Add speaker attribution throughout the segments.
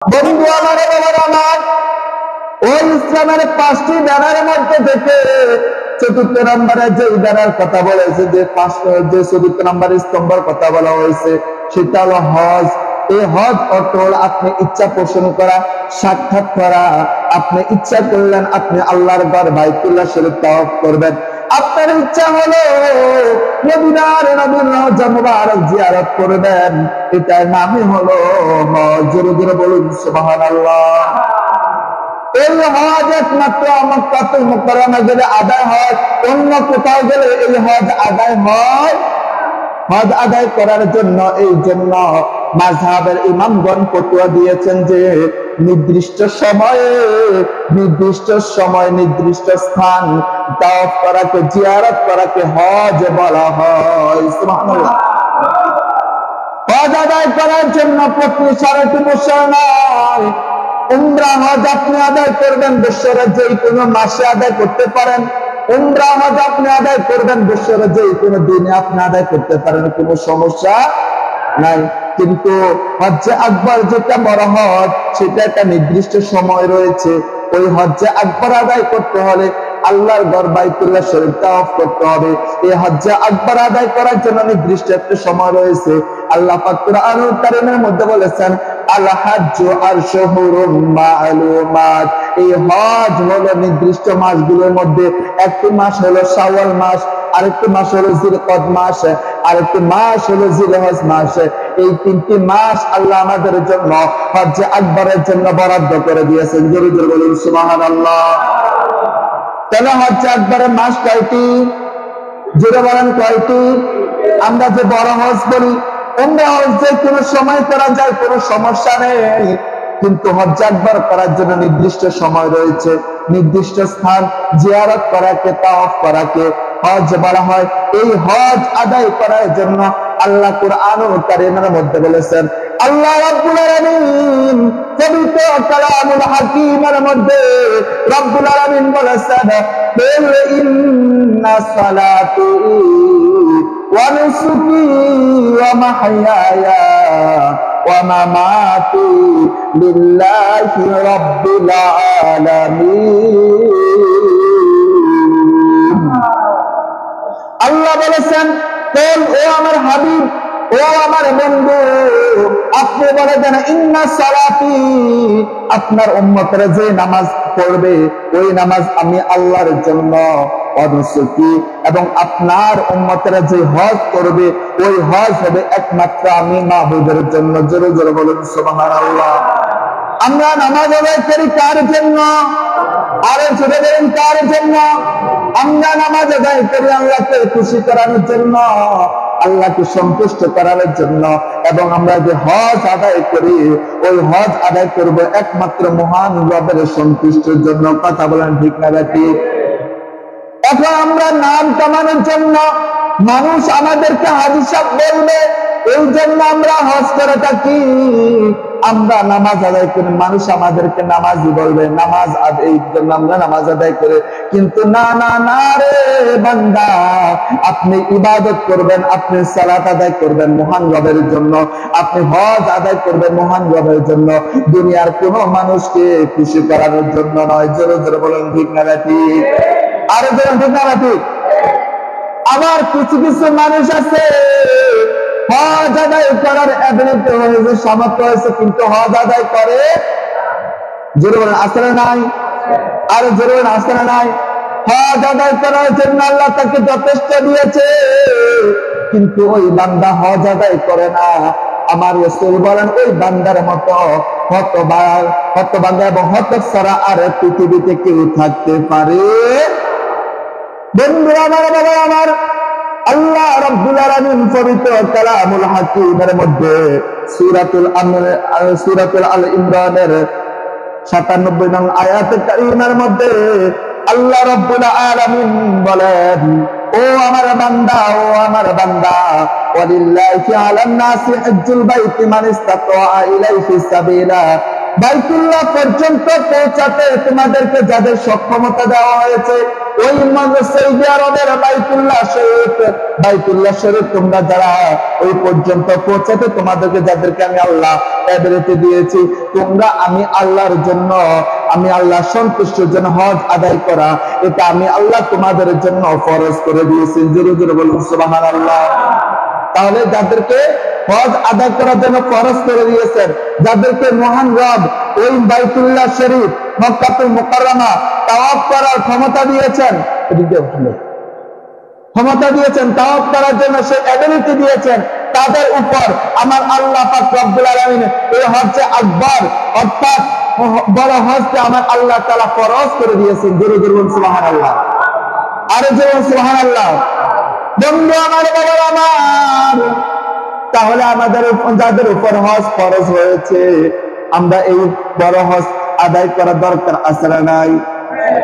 Speaker 1: বন্ধু আমার বাবার আমার ওই ইসলামের 5টি ব্যানারের মধ্যে থেকে চতুর্থ নম্বরে যে ব্যানার কথা বলেছে, যে চতুর্থ নম্বরের স্তম্ভের কথা বলা হয়েছে সেটা হলো হজ। এই হজ অর্থ হলো আপনি ইচ্ছা পোষণ করা, সাক্ষাৎ করা। আপনি ইচ্ছা করলেন আপনি আল্লাহর ঘর বাইতুল্লাহ শরীফ তাওয়াফ করবেন, আপনার ইচ্ছা হলো মদিনার নবীর রওজা মুবারক জিয়ারত করবেন, এটার নামই হলো হজ। জোরে জোরে বলুন সুবহানাল্লাহ। এই হজ একমাত্র মক্কাতুল মুকাররমা গেলে আদায় হয়, অন্য কোথাও গেলে এই হজ আদায় হয়। হজ আদায় করার জন্য এই জন্য মাযহাবের ইমামগণ ফতোয়া দিয়েছেন যে নির্দিষ্ট সময়ে নির্দিষ্ট স্থান তাওয়াফ করাকে, জিয়ারত করাকে হজ বলা হয়। সুবহানাল্লাহ। হজ আদায় করার জন্য প্রতি সারাটি বছর নয়, উমরা হজ আপনি আদায় করবেন বছরের যে কোনো মাসে আদায় করতে পারেন। উমরা হজ আপনি আদায় করবেন বছরের যে কোনো দিনে আপনি আদায় করতে পারেন, কোনো সমস্যা নাই। কিন্তু হজ্জে আকবর যেটা বড় হজ, সেটা একটা নির্দিষ্ট সময় রয়েছে। ওই হজ্জে আকবর আদায় করতে হলে আল্লাহর ঘর বাইতুল্লাহ শরীফ তাওয়াফ করতে হবে। এই হজ্জে আকবর আদায় করার জন্য নির্দিষ্ট একটা সময় রয়েছে। আল্লাহ পাক কুরআনুল কারীমের মধ্যে বলেছেন আল হাজ্জু আশহুরুম মা'লুমাত। এই হজ হলো নির্দিষ্ট মাসগুলোর মধ্যে একটি মাস হলো শাওয়াল মাস, আরেকটি মাস হলো জিলকদ মাস, আরেকটি মাস হলো জিলহজ মাস। এই 3টি মাস আল্লাহ আমাদের জন্য হজ্জে আকবরের জন্য বরাদ্দ করে দিয়েছেন। জোরে জোরে বলুন সুবহানাল্লাহ। তাহলে হজ্জে আকবরের মাস কয়টি? জোরে বলেন কয়টি? আমরা যে বড় হজ বলি, উমরা হজ যে কোনো সময় করা যায়, কোনো সমস্যা নেই। কিন্তু হজ্জে আকবর করার জন্য নির্দিষ্ট সময় রয়েছে, নির্দিষ্ট স্থান জিয়ারত করাকে, তাওয়াফ করাকে হজ বলা হয়। এই হজ আদায় করার জন্য আল্লাহ কুরআনুল কারীমের মধ্যে বলেছেন, আল্লাহ রাব্বুল আলামিন পবিত্র কালামুল হাকীমের মধ্যে রাব্বুল আলামিন বলেছেন, কুল ইন্না সালাতি ওয়া নুসুকি ওয়া মাহইয়ায়া ওয়া মামাতি লিল্লাহি রাব্বিল আলামিন। আল্লাহ বলেছেন, বল ও আমার হাবিব, ও আমার বন্ধু, আপনি বলে দেন ইন্না সালাতি, আপনার উম্মতরা যে নামাজ পড়বে ওই নামাজ আমি আল্লাহর জন্য, অনুসুকি, এবং আপনার উম্মতরা যে হজ করবে ওই হজ হবে একমাত্র আমি মাহবুবের জন্য। জোরে জোরে বলুন সুবহানাল্লাহ। আমরা নামাজ আদায় করি কার জন্য? আরে জোরে বলুন কার জন্য? আমরা নামাজ আদায় করি আল্লাহকে খুশি করানোর জন্য, আল্লাহকে সন্তুষ্ট করানোর জন্য। এবং আমরা যে হজ আদায় করি ওই হজ আদায় করব একমাত্র মহান রবের সন্তুষ্টির জন্য। কথা বলেন ঠিক না ঠিক? এখন আমরা নাম কামানোর জন্য মানুষ আমাদেরকে হাজী সাহেব বলবে, এই জন্য আমরা হজ করে থাকি। আমরা নামাজ আদায় করি, মানুষ আমাদেরকে নামাজি বলবে, নামাজ এই জন্য আমরা নামাজ আদায় করি। কিন্তু না না না রে বান্দা, আপনি ইবাদত করবেন, আপনি সালাত আদায় করবেন মহান রবের জন্য, আপনি হজ আদায় করবেন মহান রবের জন্য, দুনিয়ার কোন মানুষকে খুশি করানোর জন্য নয়। জোরে জোরে বলেন ঠিক না ঠিক? আরে জোরে ঠিক না ঠিক? আবার কিছু কিছু মানুষ আছে হজ আদায় করার এবিলিটি হয়েছে, সামর্থ্য হয়েছে, কিন্তু হজ আদায় করে। জোরে বলেন আছে না নাই? আরে জোরে বলেন আছে না নাই? হজ আদায় করার জন্য আল্লাহ তাকে যথেষ্ট দিয়েছে, কিন্তু ওই বান্দা হজ আদায় করে না। আমার রাসূল বলেন ওই বান্দার মতো হতবাগা এবং হতছাড়া আর পৃথিবীতে কেউ থাকতে পারে? বন্ধু আমার, বাবা আমার, আল্লাহ রাব্বুল আলামিন পবিত্র কালামুল হাকীমের মধ্যে সূরাতুল আল ইমরানের ৯৭ নং আয়াতে কারীমার মধ্যে আল্লাহ রাব্বুল আলামিন বলেন, ও আমার বান্দা, ও আমার বান্দা, ওয়ালিল্লাহি আলান নাসি হজ্জুল বাইতি মান ইসতাতা ইলাইহি সাবিলা। বাইতুল্লাহ পর্যন্ত পৌঁছাতে তোমাদেরকে যাদের সক্ষমতা দেওয়া হয়েছে ওই সৌদি আরবের বাইতুল্লাহ শরীফ তোমরা যারা ওই পর্যন্ত পৌঁছাতে তোমাদেরকে যাদেরকে আমি আল্লাহ এবিলিটি দিয়েছি, তোমরা আমি আল্লাহর জন্য, আমি আল্লাহ সন্তুষ্টের জন্য হজ আদায় করা, এটা আমি আল্লাহ তোমাদের জন্য ফরজ করে দিয়েছি। জোরে জোরে বলুন সুবহানাল্লাহ। তাহলে যাদেরকে হজ আদায় করার জন্য ফরজ করে দিয়েছেন, যাদেরকে মহান রব ওই বাইতুল্লাহ শরীফ মক্কাতুল মুকাররমা তাওয়াফ করার ক্ষমতা দিয়েছেন, তাওয়াফ করার জন্য সে এবিলিটি দিয়েছেন, তাদের উপর আমার আল্লাহ পাক রব্বুল আলামিন এই হজ্জে আকবার অর্থাৎ বড় হজকে আমার আল্লাহ তাআলা ফরজ করে দিয়েছেন। জোরে জোরে বলুন সুবহানাল্লাহ। আরে জোরে সুবহানাল্লাহ। বন্ধু আমার, বাবা আমার, তাহলে আমাদের যাদের উপর হজ ফরজ হয়েছে, আমরা এই বড় হজ আদায় করার দরকার আছে না নাই?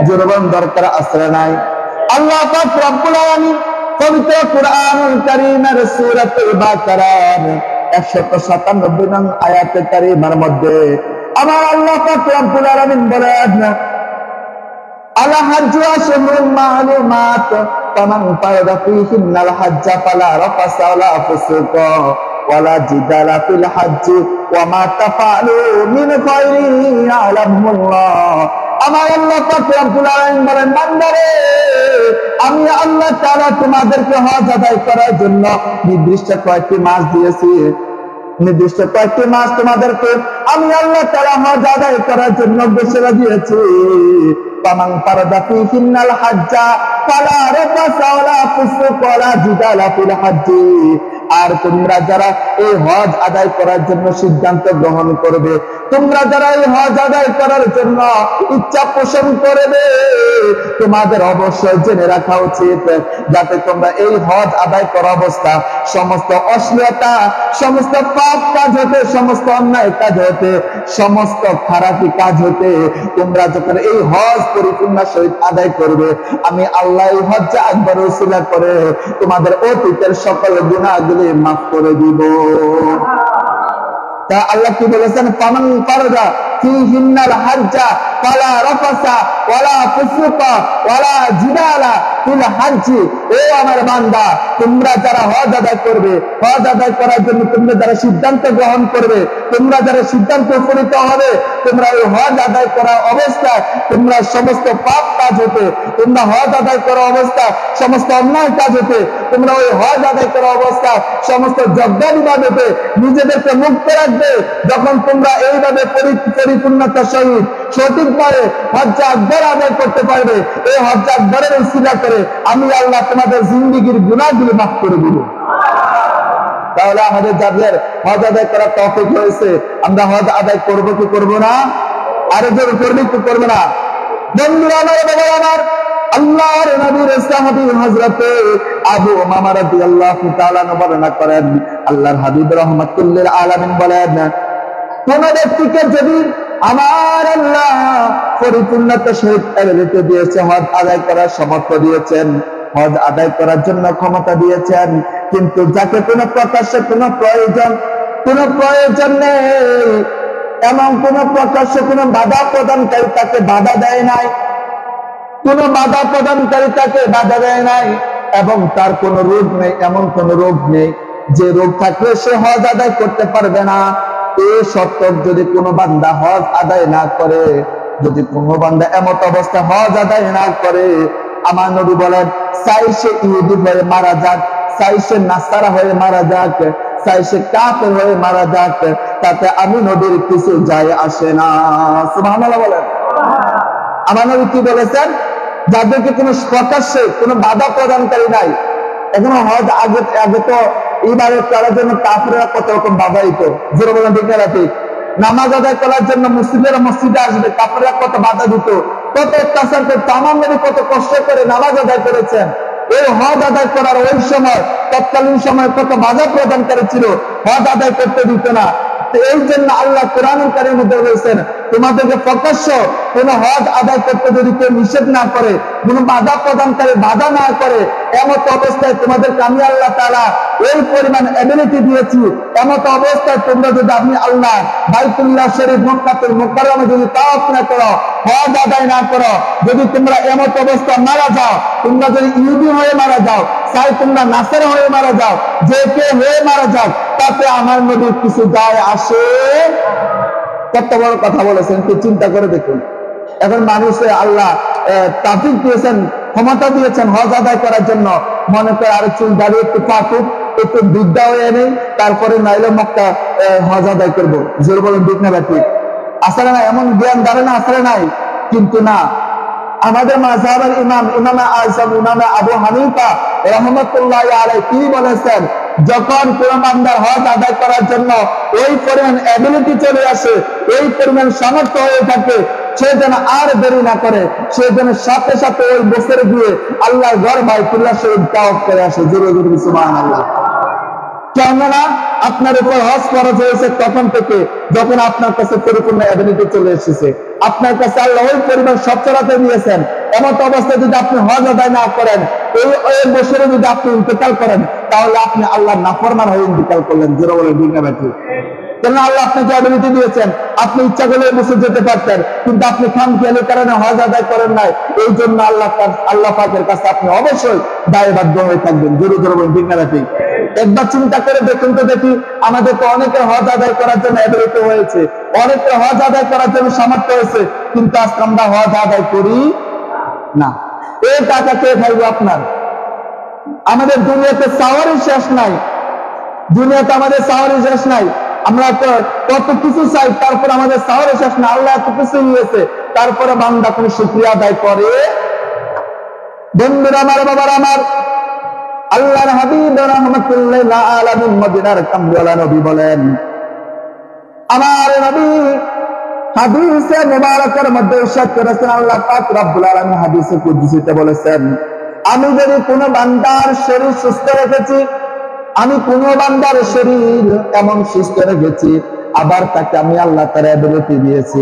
Speaker 1: জোরে বলুন দরকার আছে না নাই? আল্লাহ পাক রব্বুল আলামিন পবিত্র কুরআনুল কারীমের সূরাতুল বাকারার 197 নং আয়াতে কারীমার মধ্যে আমার আল্লাহ পাক রব্বুল আলামিন বলেন, আলা হাজ্জু আশহুরুম মা'লুমাত ফামান ফারাদা ফীহিন্নাল হাজ্জা ফালা রাফাসা ওয়ালা ফুসুকা ওয়ালা জিদালা ফিল হাজ্জি ওয়া মা তাফআলু মিন খায়রিন ইয়ালামুল্লাহ। আমার আল্লাহ পাক রব্বুল আলামিন বলেন, বান্দারে, আমি আল্লাহ তাআলা তোমাদেরকে হজ আদায় করার জন্য নির্দিষ্ট কয়েকটি মাস দিয়েছি, নির্দিষ্ট কয়েকটি মাস তোমাদেরকে আমি আল্লাহ তাআলা হজ আদায় করার জন্য ঘোষণা দিয়েছি। ফামান ফারাদা ফীহিন্নাল হাজ্জা ফালা রাফাসা ওয়ালা ফুসুকা ওয়ালা জিদালা ফিল হাজ্জি। আর তোমরা যারা এই হজ আদায় করার জন্য সিদ্ধান্ত গ্রহণ করবে, তোমরা যারা এই হজ আদায় করার জন্য ইচ্ছা পোষণ করবে, তোমাদের অবশ্যই জেনে রাখা উচিত যাতে তোমরা এই হজ আদায় করা অবস্থা সমস্ত অশ্লীলতা, সমস্ত পাপ কাজ হতে, সমস্ত অন্যায় কাজ হতে, সমস্ত খারাপি কাজ হতে তোমরা যখন এই হজ পরিপূর্ণ সহিত আদায় করবে, আমি আল্লাহ এই হজ্জে আকবার ওসিলা করে তোমাদের অতীতের সকল গুনাহগুলি মাফ করে দিব। তা আল্লাহ কি বলেছেন? ফামান ফারাদা ফীহিন্নাল হাজ্জা ফালা রাফাসা ওয়ালা ফুসুকা ওয়ালা জিদালা ফিল হাজ্জি। ও আমার বান্দা, তোমরা যারা হজ আদায় করবে, হজ আদায় করার জন্য তোমরা যারা সিদ্ধান্ত গ্রহণ করবে, তোমরা যারা সিদ্ধান্ত উপনীত হবে, তোমরা ওই হজ আদায় করা অবস্থায় তোমরা সমস্ত পাপ কাজ হতে, তোমরা হজ আদায় করা অবস্থায় সমস্ত অন্যায় কাজ হতে, তোমরা ওই হজ আদায় করা অবস্থায় সমস্ত যজ্ঞাবিবাদ হতে নিজেদেরকে মুক্ত রাখবে। যখন তোমরা এইভাবে পরিপূর্ণতা সহিত সঠিকভাবে হজ্জে আকবার আদায় করতে পারবে, এই হজ্জে আকবরের উসিলা করে আমি আল্লাহ তোমাদের জিন্দেগীর গুনাহগুলো মাফ করে দিব। তাহলে আমাদের যাদের হজ আদায় করার তৌফিক হয়েছে, আমরা হজ আদায় করব কি করব না? আরে জোর করবে কি করবে না? বন্ধুরা আমার, বাবা আমার, আল্লাহর নবীর সাহাবী হযরত আবু উমামা রাদিয়াল্লাহু তাআলা বর্ণনা করেন, আল্লাহর হাবিব রাহমাতুল লিল আলামিন বলেন, কোন ব্যক্তিকে যদি আমার আল্লাহ পরিপূর্ণতা সহিত এবিলিটি দিয়েছে, হজ আদায় করার সামর্থ্য দিয়েছেন, হজ আদায় করার জন্য ক্ষমতা দিয়েছেন, কিন্তু যাকে কোনো প্রকাশ্যে কোনো প্রয়োজন নেই, এমন কোন প্রকাশ্যে কোনো বাধা প্রদানকারী তাকে বাধা দেয় নাই, কোন বাধা প্রদানকারী তাকে বাধা দেয় নাই, এবং তার কোনো রোগ নেই, এমন কোন রোগ নেই যে রোগ থাকলে সে হজ আদায় করতে পারবে না। এই সত্ত্বেও যদি কোনো বান্দা হজ আদায় না করে, যদি কোনো বান্দা এমত অবস্থা হজ আদায় না করে, আমার নবী বলেন, চাই সে ইহুদি হয়ে মারা যাক, চাই সে নাসারা হয়ে মারা যাক, চাই সে কাফের হয়ে মারা যাক, তাতে আমি নবীর কিছু যায় আসে না। সুবহানাল্লাহ বলেন। আমার নবী কি বলেছেন? যাদেরকে কোনো প্রকাশ্যে কোনো বাধা প্রদানকারী নাই, এখনো হজ আগে তো ইবাদত করার জন্য কাফেররা কত রকম বাধা দিত, জোরে বলেন ঠিক না ঠিক? নামাজ আদায় করার জন্য মুসলিমরা মসজিদে আসবে, কাফেররা কত বাধা দিত, কত অত্যাচার করত, আমার নবী কত কষ্ট করে নামাজ আদায় করেছেন। এই হজ আদায় করার ওই সময় তৎকালীন সময় কত বাধা প্রদানকারী ছিল, হজ আদায় করতে দিত না। এই জন্য আল্লাহ কোরআনুল কারীমের মধ্যে বলেছেন, তোমাদেরকে প্রকাশ্য কোন হজ আদায় করতে যদি কেউ নিষেধ না করে, কোন বাধা প্রদানকারী বাধা না করে, এমত অবস্থায় তোমাদেরকে আমি আল্লাহ তাআলা এই পরিমাণ এবিলিটি দিয়েছি। এমত অবস্থায় তোমরা যদি আপনি আল্লাহ বাইতুল্লাহ শরীফ মক্কাতুল মুকাররমে যদি তাওয়াফ না করো, হজ আদায় না করো, যদি তোমরা এমত অবস্থায় মারা যাও, তোমরা যদি ইহুদি হয়ে মারা যাও, চাই তোমরা নাসার হয়ে মারা যাও, যে কে হয়ে মারা যাও, তাতে আমার নবীর কিছু যায় আসে। কত বড় কথা বলেছেন, কি চিন্তা করে দেখুন। এখন মানুষে আল্লাহ তাওফিক দিয়েছেন, ক্ষমতা দিয়েছেন হজ আদায় করার জন্য। মনে করে আর চুল দাঁড়িয়ে একটু পাকুক, একটু বিদ্যা হয়ে নেই, তারপরে নাইলে মক্কা হজ আদায় করবো। জোর বলেন ঠিক না ব্যাপারটি? আসলে না, এমন জ্ঞান ধারণা আসলে নাই। কিন্তু না, আমাদের মাযহাবের ইমাম আযম ইমাম আবু হানিফা রাহমাতুল্লাহি আলাইহি তিনি বলেছেন, যখন কোন বান্দার হজ আদায় করার জন্য ওই পরিমাণ এবিলিটি চলে আসে, ওই পরিমাণ সামর্থ্য হয়ে থাকে, সে যেন আর দেরি না করে, সে যেন সাথে সাথে ওই বছরে গিয়ে আল্লাহর ঘর বাইতুল্লাহ শরীফ তাওয়াফ করে আসে। জোরে জোরে সুবহানাল্লাহ। কেননা আপনার উপর হজ ফরজ হয়েছে তখন থেকে যখন আপনার কাছে পরিপূর্ণ এবিলিটি চলে এসেছে। আপনার কাছে আল্লাহ ওই পরিমাণ সচ্ছলতা দিয়েছেন। এমত অবস্থায় যদি আপনি হজ আদায় না করেন, এই বছরে যদি আপনি ইন্তেকাল করেন, তাহলে আপনি আল্লাহর নাফরমান হয়ে ইন্তেকাল করলেন। জোরে বলেন ঠিক না ব্যাপারটি? কেন আল্লাহ আপনাকে এবিলিটি দিয়েছেন, আপনি ইচ্ছা করলে বছর যেতে পারতেন, কিন্তু আপনি খামখেয়ালির কারণে হজ আদায় করেন নাই। এই জন্য আল্লাহ পাকের কাছে আপনি অবশ্যই দায়বদ্ধ হয়ে থাকবেন। জোরে জোরে বলেন ঠিক না ব্যাপারটি? একবার চিন্তা করে দেখুন তো দেখি, আমাদের তো অনেকে হজ আদায় করার জন্য এবিলিটি হয়েছে, অনেকে হজ আদায় করার জন্য সামর্থ্য হয়েছে, কিন্তু আজকে আমরা হজ আদায় করি না। এই টাকা কে খাইব আপনার? আমাদের দুনিয়াতে চাওয়ারই শেষ নাই, দুনিয়াতে আমাদের চাওয়ারই শেষ নাই। আমরা কত কিছু চাই, তারপর আমাদের চাওয়ারই শেষ না। আল্লাহ এত কিছু নিয়েছে, তারপরে বান্দা কোন শুকরিয়া আদায় করে? বন্ধুরা আমার, বাবার আমার, আল্লাহর হাবিব রাহমাতুল্লাহ আলামিন মদিনার কামলিওয়ালা নবী বলেন, আমার নবী হাদিসে মুবারাকার মধ্যে ইরশাদ করেছেন, আল্লাহ পাক রব্বুল আলামিন হাদিসে কুদসিতে বলেছেন, আমি যদি কোনো বান্দার শরীর সুস্থ রেখেছি, আমি কোনো বান্দার শরীর এমন সুস্থ রেখেছি, আবার তাকে আমি আল্লাহ তাআলা এবিলিটি দিয়েছি,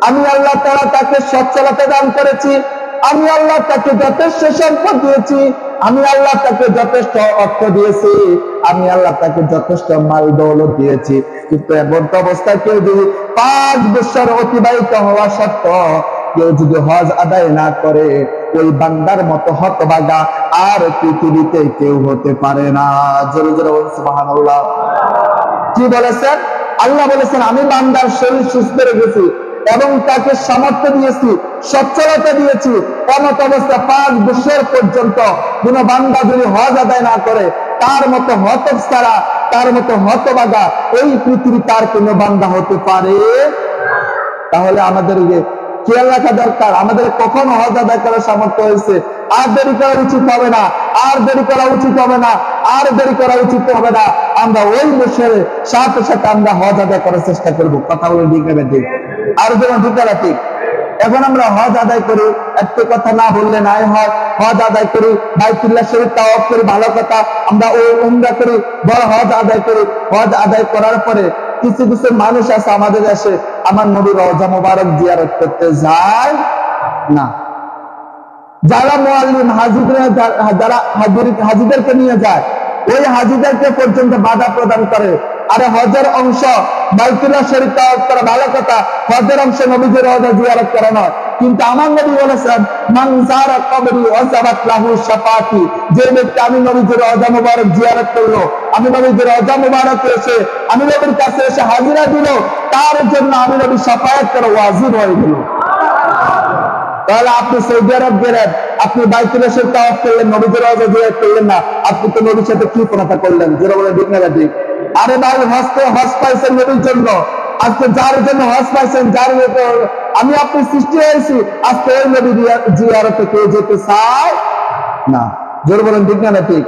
Speaker 1: আমি আল্লাহ তাআলা তাকে সচ্ছলতা দান করেছি, আমি আল্লাহ তাকে যথেষ্ট সম্পদ দিয়েছি, আমি আল্লাহ তাকে যথেষ্ট অর্থ দিয়েছি, আমি আল্লাহ তাকে যথেষ্ট মাল দৌলত দিয়েছি, কিন্তু এমন অবস্থায় কেউ যদি 5 বছর অতিবাহিত হওয়া সত্ত্বেও কেউ যদি হজ আদায় না করে, ওই বান্দার মতো হতভাগা আর পৃথিবীতে কেউ হতে পারে না। জোরে জোরে বলুন সুবহানাল্লাহ। কি বলেছেন? আল্লাহ বলেছেন, আমি বান্দার শরীর সুস্থ রেখেছি এবং তাকে সামর্থ্য দিয়েছি, সচ্ছলতা দিয়েছি। এমত অবস্থা 5 বছর পর্যন্ত কোন বান্দা যদি হজ আদায় না করে, তার মতো হতছাড়া, তার মতো হতভাগা এই পৃথিবী তার কোন বান্দা হতে পারে? তাহলে আমাদের খেয়াল রাখা দরকার, আমাদের কখন হজ আদায় করার সামর্থ্য হয়েছে। আর দেরি করা উচিত হবে না, আর দেরি করা উচিত হবে না, আর দেরি করা উচিত হবে না। আমরা ওই বছরে সাথে সাথে আমরা হজ আদায় করার চেষ্টা করব। কথা বলে ঠিক না ঠিক? আর যেমন ঠিক না ঠিক? এখন আমরা হজ আদায় করি, একটু কথা না বললে নাই হয়, হজ আদায় করি, বাইতুল্লাহ শরীফ তাওয়াফ করি, ভালো কথা। আমরা ওই উমরা করি, বড় হজ আদায় করি। হজ আদায় করার পরে কিছু কিছু মানুষ আছে আমাদের দেশে, আমার নবীর রওজা মুবারক জিয়ারত করতে যায় না। যারা মুআল্লিম যারা হাজিদেরকে নিয়ে যায়, ওই হাজিদেরকে পর্যন্ত বাধা প্রদান করে। আরে হজের অংশ বাইতুল্লাহ শরীফ তাওয়াফ করা ভালো কথা, হজের অংশ নবীজির রওজা জিয়ারত করা নয়। কিন্তু আমার নবী বলেছেন, মান যারা কবরি ওয়াজাবাত লাহু শাফাআতি, যে ব্যক্তি আমি নবীজির রওজা মুবারক জিয়ারত করলো, আমি নবীজির রওজা মুবারক এসে আমি নবীর কাছে এসে হাজিরা দিল, তার জন্য আমি নবী শাফায়াত করা ওয়াজিব হয়ে গেল। তাহলে আপনি সৌদি আরব গেলেন, আপনি বাইতুল্লাহ শরীফ তাওয়াফ করলেন, নবীজির রওজা জিয়ারত করলেন না, আপনি তো নবীর সাথে কি প্রণাতা করলেন? যেটা বলে ঠিক না ঠিক? আরে ভাই, হজ পাইছেন নবীর জন্য, আজকে যার জন্য হজ পাইছেন, যার আমি আপনি সৃষ্টি হয়েছি, আজকে ওই নবী জিয়ারতে কেউ যেতে চায় না। জোর বলেন ঠিক না ঠিক?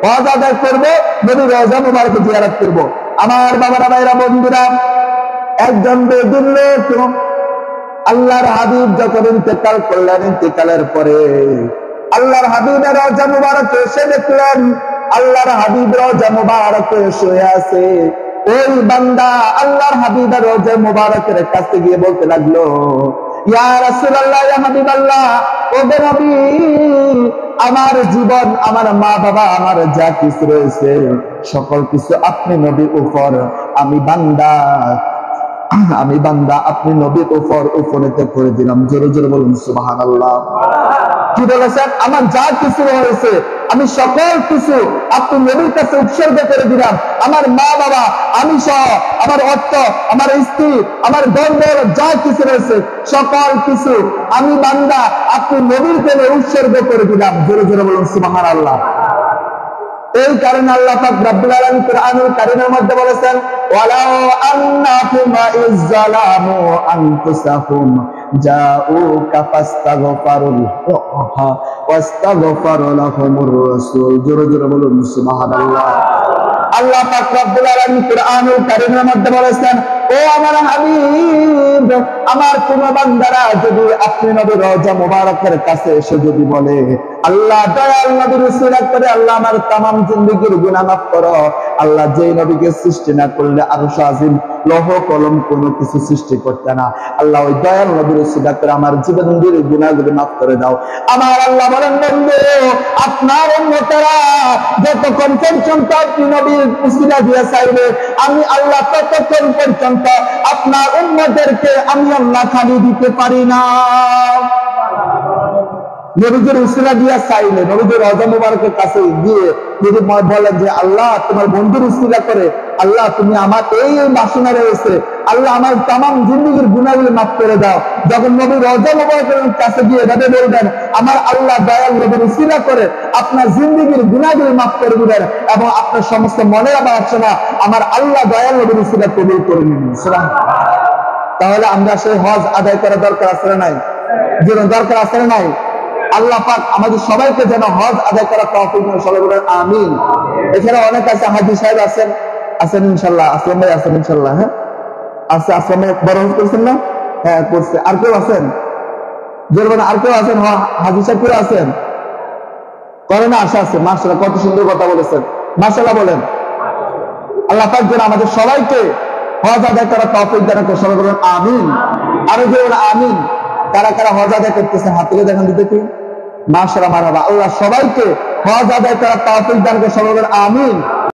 Speaker 1: হজ আদায় করবো, নবীর রওজা মুবারক জিয়ারত করবো। আমার বাবারা, ভাইরা, বন্ধুরা, একজন বেদুন লোক আল্লাহর হাবিব যখন ইন্তেকাল করলেন, ইন্তেকালের পরে আল্লাহর হাবিবের রওজা মুবারক এসে দেখলেন আল্লাহর হাবিব রওজা মুবারকে শুয়ে আছে। ওই বান্দা আল্লাহর হাবিবের রওজা মুবারকের কাছে গিয়ে বলতে লাগলো, ইয়া রাসূলুল্লাহ, ইয়া হাবিবাল্লাহ, ও নবী, আমার জীবন, আমার মা বাবা, আমার যা কিছু রয়েছে সকল কিছু আপনি নবীর উপর, আমি বান্দা আপনি নবীর উপর উপনীত করে দিলাম। জোরে জোরে বলুন সুবহানাল্লাহ। কি বলেছেন? আমার যা কিছু হয়েছে আমি সকল কিছু আপনি নবীর কাছে উৎসর্গ করে দিলাম। আমার মা বাবা, আমি সহ, আমার অর্থ, আমার স্ত্রী, আমার দন্দর যা কিছু রয়েছে সকল কিছু আমি বান্দা আপনি নবীর জন্য উৎসর্গ করে দিলাম। জোরে জোরে বলুন সুবহানাল্লাহ। এই কারণে আল্লাহ পাক রব্বুল আলামিন কুরআনুল কারীমের মধ্যে বলেছেন, ওয়ালাউ আন্নাহুম ইযলামু আনফুসাহুম জাউকা ফাস্তাগফিরুল্লাহ ওয়াস্তাগফারা লাহুমুর রাসূল। জোরে জোরে বলুন সুবহানাল্লাহ। আল্লাহ পাক রব্বুল আলামিন কুরআনুল কারীমের মধ্যে বলেছেন, ও আমার হাবিব, আমার কোন বান্দারা যদি আপনি নবীর রওজা মুবারকের কাছে এসে যদি বলে, আল্লাহ দয়াল নবীর উসিলা করে আল্লাহ আমার তামাম জিন্দেগীর গুনাহ মাফ করো, আল্লাহ যেই নবীকে সৃষ্টি না করলে আরশ আজিম লৌহ কলম কোনো কিছু সৃষ্টি করতে না, আল্লাহ ওই দয়াল নবীর উসিলা করে আমার জীবনের গুনাহগুলো মাফ করে দাও। আমার আল্লাহ বলেন, বন্ধু, আপনার উম্মতেরা যতক্ষণ পর্যন্ত আপনি নবীর উসিলা দিয়ে চাইবে আমি আল্লাহ ততক্ষণ পর্যন্ত আপনার উম্মতদেরকে আমি আল্লাহ খালি দিতে পারি না। নবীর উসিলা দিয়া চাইলে, নবীর রওজা মুবারকের কাছে গিয়ে যদি বলেন যে আল্লাহ তোমার বন্ধুর উসিলা করে আল্লাহ তুমি আমার এই বাসনা রয়েছে, আল্লাহ আমার তামাম জিন্দেগীর গুনাহগুলো মাফ করে দাও। যখন নবীর রওজা মুবারকের কাছে গিয়ে এভাবে বলবেন, আমার আল্লাহ দয়াল নবীর উসিলা করে আপনার জিন্দেগীর গুনাহগুলো মাফ করে দিবেন এবং আপনার সমস্ত মনের বাসনা আমার আল্লাহ দয়াল নবীর উসিলা কবুল করে নিবেন। তাহলে আমরা সেই হজ আদায় করা দরকার আছে না নাই? যেন দরকার আছে না নাই? আল্লাহ পাক আমাদের সবাইকে যেন হজ আদায় করা তৌফিক দেন, সবাই বলেন আমিন। এখানে অনেক আছে, হাজী সাহেব আছেন ইনশাআল্লাহ, আসলাম ভাই আছেন ইনশাআল্লাহ। হ্যাঁ আছে, আসলাম ভাই বড় হজ করছেন না? হ্যাঁ করছে। আর কেউ আছেন? জোর বলেন, আর কেউ আছেন? হাজী সাহেব কেউ আছেন? করে না? আশা আছে। মাশাআল্লাহ, কত সুন্দর কথা বলেছেন, মাশাআল্লাহ বলেন। আল্লাহ পাক যেন আমাদের সবাইকে হজ আদায় করা তৌফিক দান করেন, সবাই বলেন আমিন। আরো যে বলেন আমিন। কারা কারা হজ আদায় করতেছে হাত তুলে দেখান তো দেখি। মাশাআল্লাহ, মারহাবা। আল্লাহ সবাইকে হজ আদায় করার তৌফিক দান করে, সবাই বলেন আমিন।